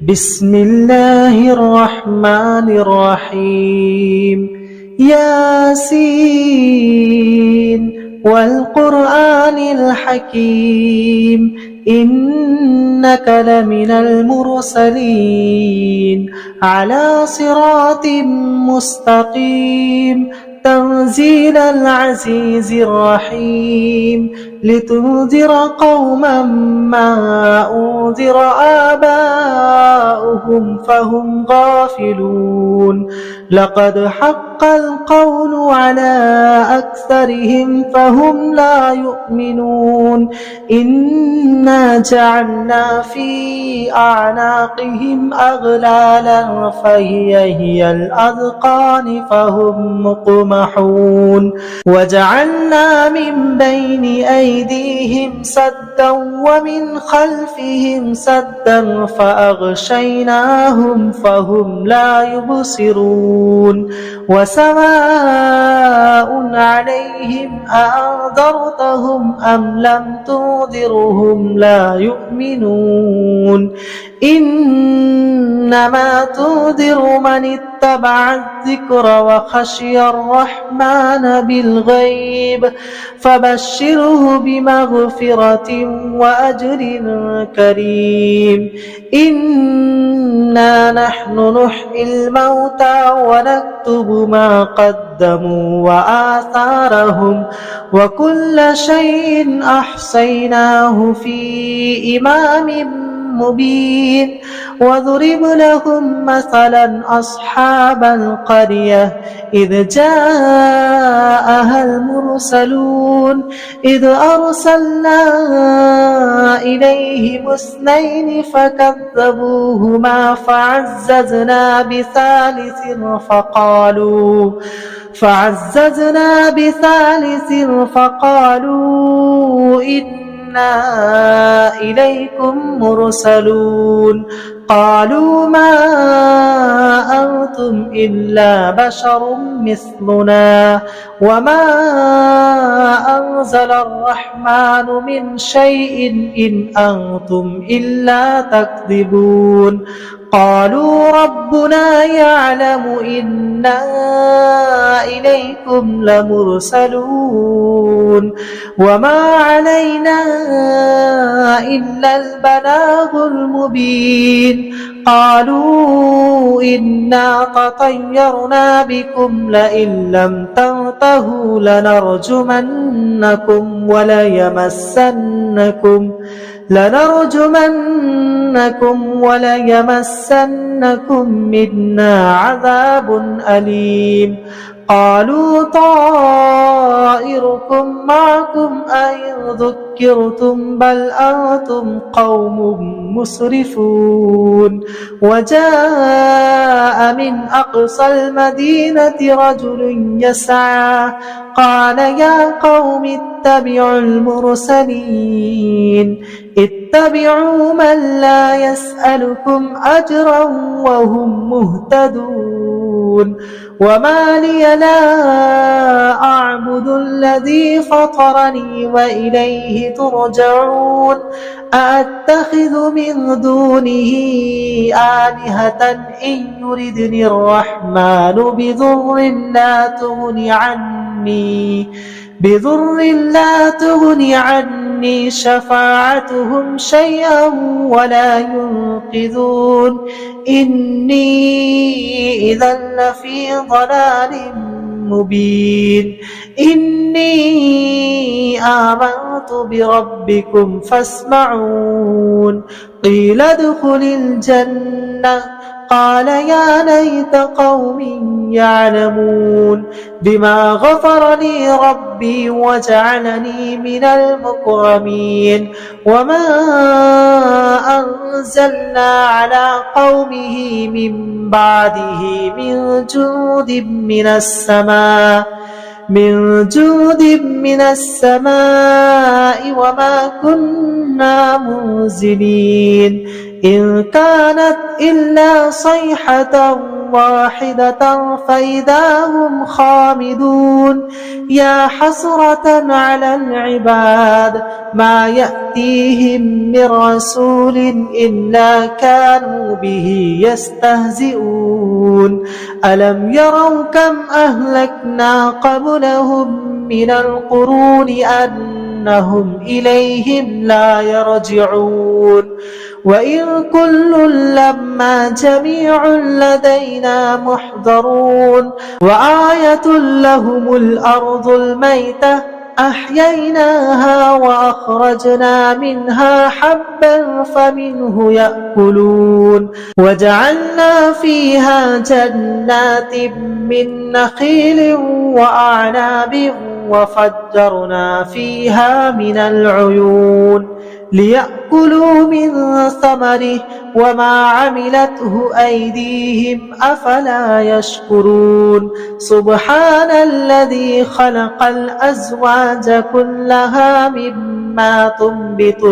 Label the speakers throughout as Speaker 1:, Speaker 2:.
Speaker 1: بسم الله الرحمن الرحيم ياسين والقرآن الحكيم إنك لمن المرسلين على صراط مستقيم تنزيل العزيز الرحيم لتنذر قوما ما أنذر آباؤهم فهم غافلون لقد حق القول على أكثرهم فهم لا يؤمنون إنا جعلنا في أعناقهم أغلالا فهي الأذقان فهم مقمحون وجعلنا من بين أيديهم سدا ومن خلفهم سدا فأغشيناهم فهم لا يبصرون وسواء عليهم أأنذرتهم أم لم تنذرهم لا يؤمنون إنما تنذر من اتبع الذكر وخشي الرحمن بالغيب فبشره بمغفرة وأجر كريم إنا نحن نحيي الموتى ونكتب ما قدموا وآثارهم وكل شيء أحصيناه في إمام مبين وضرب لهم مثلا أصحاب القرية إذ جاءها المرسلون إذ أرسلنا إليهم اثنين فكذبوهما فعززنا بثالث فقالوا إنا إليكم مرسلون قالوا ما أنتم إلا بشر مثلنا وما أنزل الرحمن من شيء إن أنتم إلا تكذبون قالوا ربنا يعلم إنا إليكم لمرسلون وما علينا إلا البلاغ المبين قالوا إنا تطيرنا بكم لئن لم تنتهوا لنرجمنكم وليمسنكم منا عذاب أليم قالوا طائركم معكم أئن ذكرتم بل أنتم قوم مسرفون وجاء من أقصى المدينة رجل يسعى قال يا قوم اتبعوا المرسلين اتبعوا من لا يسألكم أجرا وهم مهتدون وما لي لا أعبد الذي فطرني وإليه ترجعون أأتخذ من دونه آلهة إن يردني الرحمن بضر لا تغني عني شفاعتهم شيئا ولا ينقذون إني إذا لفي ضلال مبين إني آمنت بربكم فاسمعون قيل ادخل الجنة قال يا ليت قوم يعلمون بما غفر لي ربي وجعلني من المكرمين وما أنزلنا على قومه من بعده من جود من السماء وما كنا منزلين إن كانت إلا صيحة واحدة فإذا هم خامدون يا حسرة على العباد ما يأتيهم من رسول إلا كانوا به يستهزئون ألم يروا كم أهلكنا قبلهم من القرون أنهم إليهم لا يرجعون وإن كل لما جميع لدينا محضرون وآية لهم الأرض الميتة أحييناها وأخرجنا منها حبا فمنه يأكلون وجعلنا فيها جنات من نخيل وأعناب وفجرنا فيها من العيون ليأكلوا من ثمره وما عملته أيديهم أفلا يشكرون سبحان الذي خلق الأزواج كلها مما تنبت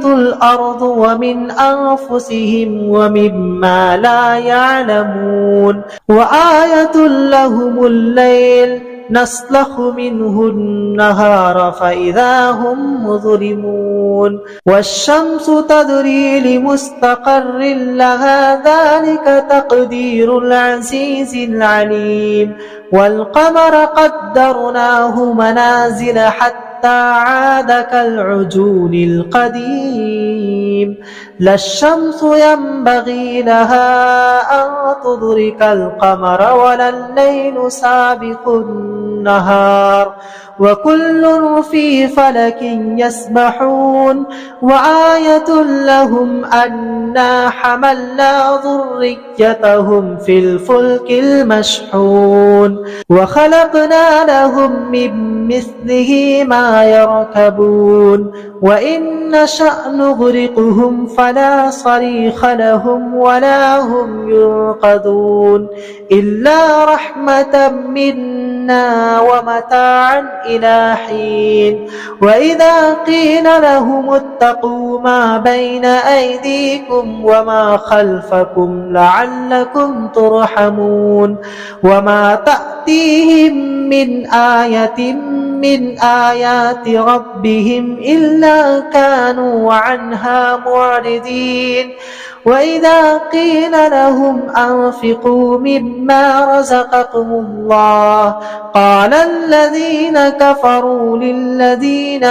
Speaker 1: الأرض ومن أنفسهم ومما لا يعلمون وآية لهم الليل نسلخ منه النهار فإذا هم مظلمون والشمس تجري لمستقر لها ذلك تقدير العزيز العليم والقمر قدرناه منازل حتى عاد كالعجون القديم لا الشمس ينبغي لها أن تدرك القمر ولا الليل سابق النهار وكل في فلك يسبحون وآية لهم أنا حملنا ذريتهم في الفلك المشحون وخلقنا لهم من مثله ما يركبون وإن نشأ نغرقهم فلا صريخ لهم ولا هم ينقذون إلا رحمة منا ومتاعا إلى حين وإذا قيل لهم اتقوا ما بين أيديكم وما خلفكم لعلكم ترحمون وما تأتيهم من آية من آيات ربهم إلا كانوا عنها معرضين وإذا قيل لهم أنفقوا مما رزقكم الله قال الذين كفروا للذين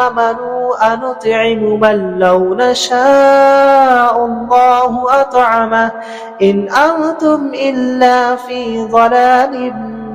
Speaker 1: آمنوا أنطعم من لو نشاء الله أطعمه إن أنتم إلا في ضلال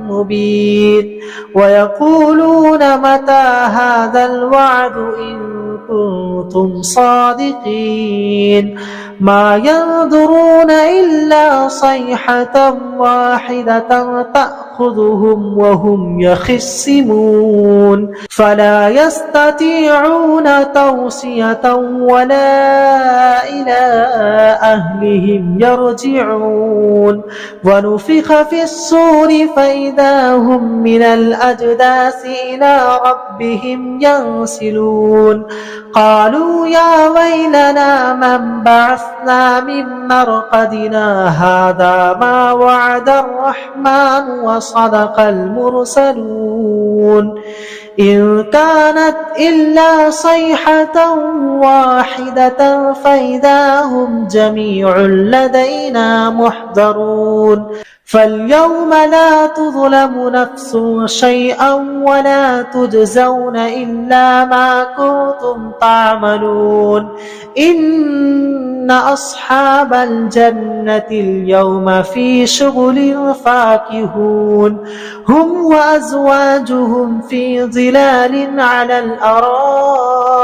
Speaker 1: مبين ويقولون متى هذا الوعد إن كنتم صادقين ما ينظرون إلا صيحة واحدة تأخذهم وهم يخصمون فلا يستطيعون توصية ولا إلى أهلهم يرجعون ونفخ في الصور فإذا هم من الأجداث إلى ربهم ينسلون قالوا يا ويلنا من بعثنا من مرقدنا هذا ما وعد الرحمن وصدق المرسلون إن كانت إلا صيحة واحدة فإذا هم جميع لدينا محضرون فاليوم لا تظلم نفس شيئا ولا تجزون إلا ما كنتم تعملون إن أصحاب الجنة اليوم في شغل فاكهون هم وأزواجهم في ظلال على الأرائك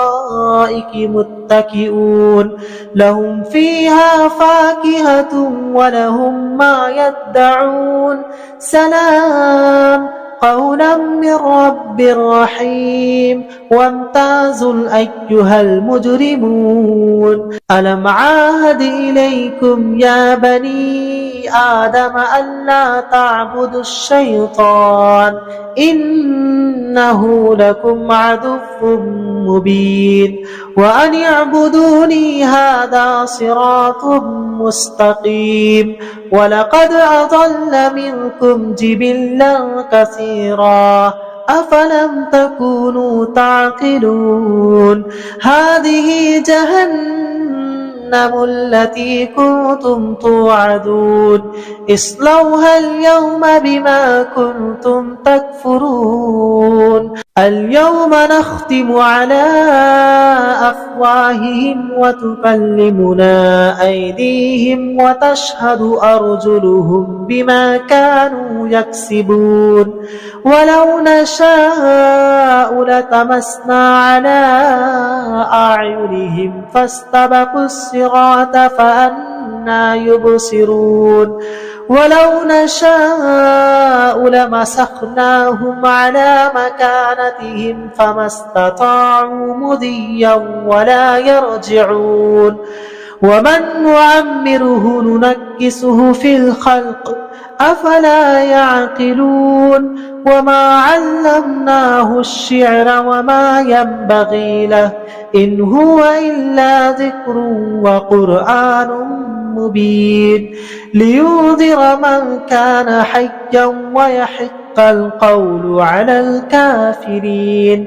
Speaker 1: متكئون لهم فيها فاكهة ولهم ما يدعون سلام قولا من رب رحيم وامتازوا أيها المجرمون ألم عاهد إليكم يا بني آدم ألا تعبدوا الشيطان إنه لكم عدو مبين وأن اعبدوني هذا صراط مستقيم ولقد أضل منكم جبلا كثيرا أفلم تكونوا تعقلون هذه جهنم التي كنتم توعدون اصلوها اليوم بما كنتم تكفرون اليوم نختم على أفواههم وتكلمنا أيديهم وتشهد أرجلهم بما كانوا يكسبون ولو نشاء لطمسنا على أعينهم فاستبقوا الصراط فأنى يبصرون ولو نشاء لمسخناهم على مكانتهم فما استطاعوا مضيا ولا يرجعون ومن نعمره ننكسه في الخلق أفلا يعقلون وما علمناه الشعر وما ينبغي له إن هو إلا ذكر وقرآن مبين لينذر من كان حيا ويحق القول على الكافرين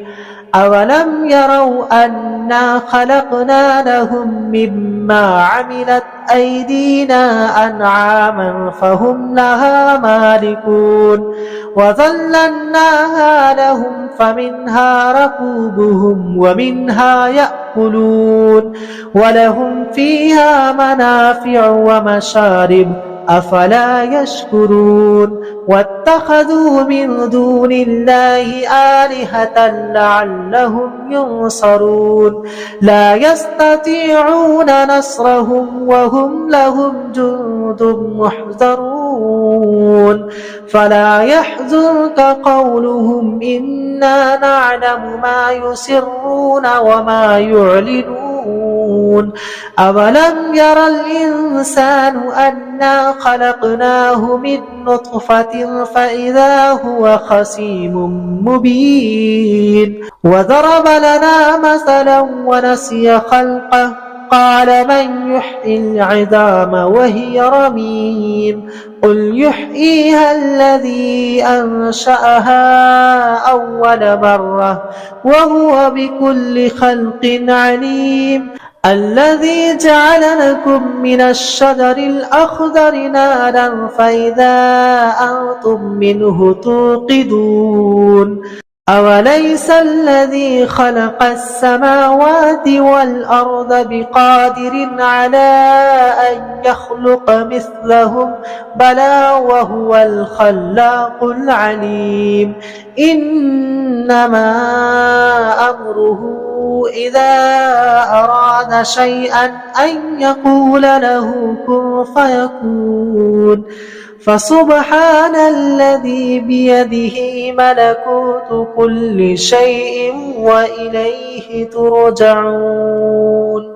Speaker 1: أولم يروا أنا خلقنا لهم مما عملت أيدينا أنعاما فهم لها مالكون وذللناها لهم فمنها ركوبهم ومنها يأكلون ولهم فيها منافع ومشارب أفلا يشكرون واتخذوا من دون الله آلهة لعلهم ينصرون لا يستطيعون نصرهم وهم لهم جند محضرون فلا يحزنك قولهم إنا نعلم ما يسرون وما يعلنون أولم ير الإنسان أنا خلقناه من نطفة فإذا هو خصيم مبين وضرب لنا مثلا ونسي خلقه قال من يحيي العظام وهي رميم قل يحييها الذي أنشأها أول مرة وهو بكل خلق عليم الذي جعل لكم من الشجر الأخضر نارا فإذا أنتم منه توقدون أوليس الذي خلق السماوات والأرض بقادر على أن يخلق مثلهم بلى وهو الخلاق العليم إنما أمره إذا أراد شيئا أن يقول له كن فيكون فسبحان الذي بيده ملكوت كل شيء وإليه ترجعون